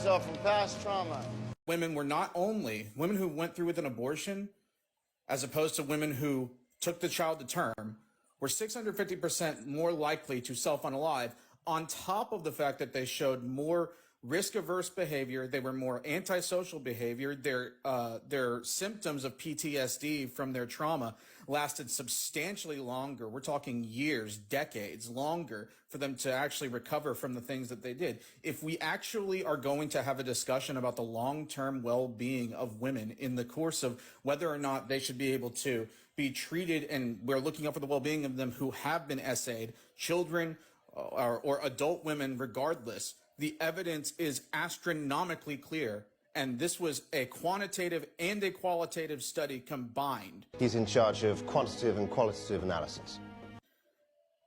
yourself from past trauma. Women were not only women who went through with an abortion, as opposed to women who took the child to term, were 650% more likely to self-unalive, on top of the fact that they showed more risk-averse behavior. They were more antisocial behavior. Their symptoms of PTSD from their trauma lasted substantially longer. We're talking years, decades longer for them to actually recover from the things that they did. If we actually are going to have a discussion about the long-term well-being of women in the course of whether or not they should be able to be treated, and we're looking up for the well-being of them who have been SA'd, children or adult women regardless, the evidence is astronomically clear. And this was a quantitative and a qualitative study combined. He's in charge of quantitative and qualitative analysis.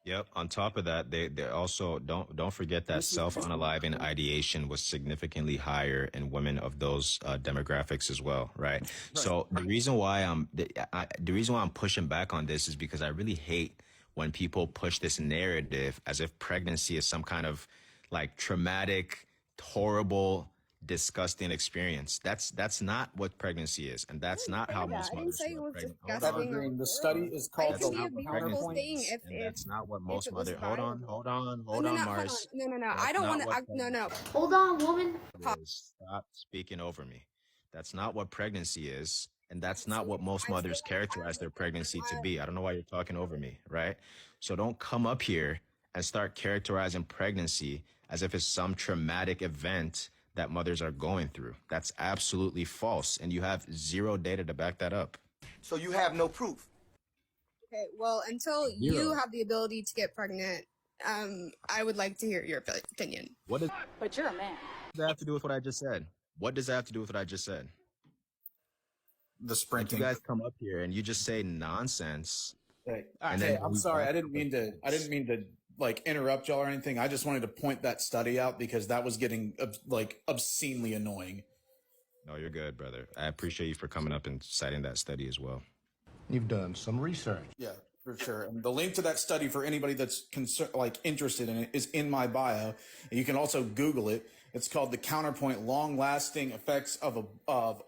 Yep. On top of that, they also don't forget that self-unaliving ideation was significantly higher in women of those demographics as well, right? So the reason why I'm pushing back on this is because I really hate when people push this narrative as if pregnancy is some kind of like traumatic, horrible, disgusting experience. That's not what pregnancy is, and that's not how most mothers feel pregnant. The study is called pregnancy, and that's not what most mothers. Hold on, Mars. No. I don't want to. No. Hold on, woman. Stop speaking over me. That's not what pregnancy is. And that's not what most mothers characterize their pregnancy to be. I don't know why you're talking over me, right? So don't come up here and start characterizing pregnancy as if it's some traumatic event that mothers are going through. That's absolutely false. And you have zero data to back that up. So you have no proof. Okay, well, until you have the ability to get pregnant, I would like to hear your opinion. But you're a man. What does that have to do with what I just said? What does that have to do with what I just said? The sprinting. You guys come up here and you just say nonsense. Hey, I'm sorry. I didn't mean to like interrupt y'all or anything. I just wanted to point that study out because that was getting like obscenely annoying. No, you're good, brother. I appreciate you for coming up and citing that study as well. You've done some research. Yeah, for sure. And the link to that study for anybody that's interested in it is in my bio. And you can also Google it. It's called The Counterpoint: Long-Lasting Effects of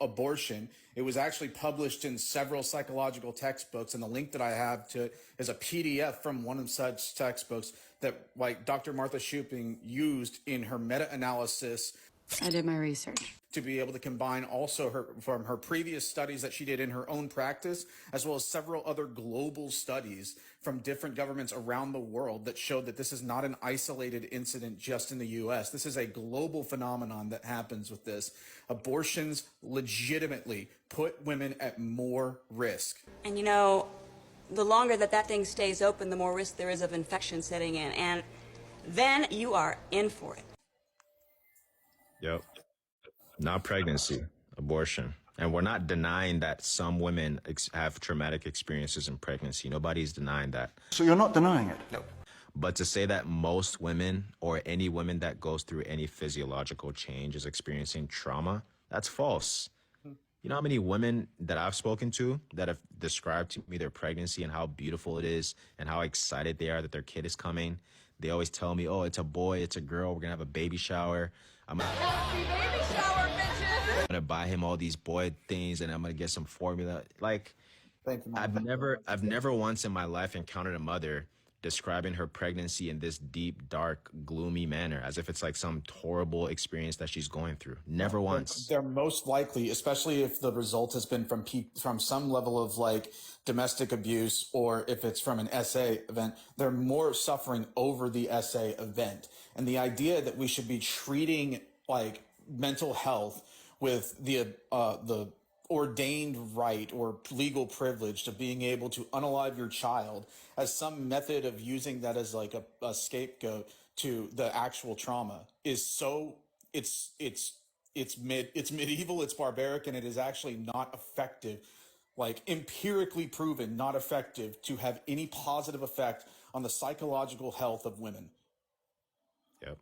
Abortion. It was actually published in several psychological textbooks, and the link that I have to it is a PDF from one of such textbooks that like Dr. Martha Shuping used in her meta-analysis. I did my research. To be able to combine also from her previous studies that she did in her own practice, as well as several other global studies from different governments around the world that showed that this is not an isolated incident just in the US. This is a global phenomenon that happens with this. Abortions legitimately put women at more risk. And you know, the longer that thing stays open, the more risk there is of infection setting in. And then you are in for it. Yep. Not pregnancy, abortion. And we're not denying that some women have traumatic experiences in pregnancy. Nobody's denying that. So you're not denying it? No. But to say that most women or any woman that goes through any physiological change is experiencing trauma, that's false. You know how many women that I've spoken to that have described to me their pregnancy and how beautiful it is and how excited they are that their kid is coming? They always tell me, oh, it's a boy, it's a girl, we're going to have a baby shower. I'm gonna buy him all these boy things and I'm gonna get some formula. Like, Thank you, I've never once in my life encountered a mother describing her pregnancy in this deep, dark, gloomy manner, as if it's like some horrible experience that she's going through. Never once. They're most likely, especially if the result has been from some level of like domestic abuse, or if it's from an SA event, they're more suffering over the SA event. And the idea that we should be treating like mental health with the ordained right or legal privilege to being able to unalive your child as some method of using that as like a scapegoat to the actual trauma is so it's medieval, it's barbaric, and it is actually not effective, like empirically proven not effective to have any positive effect on the psychological health of women. Yep.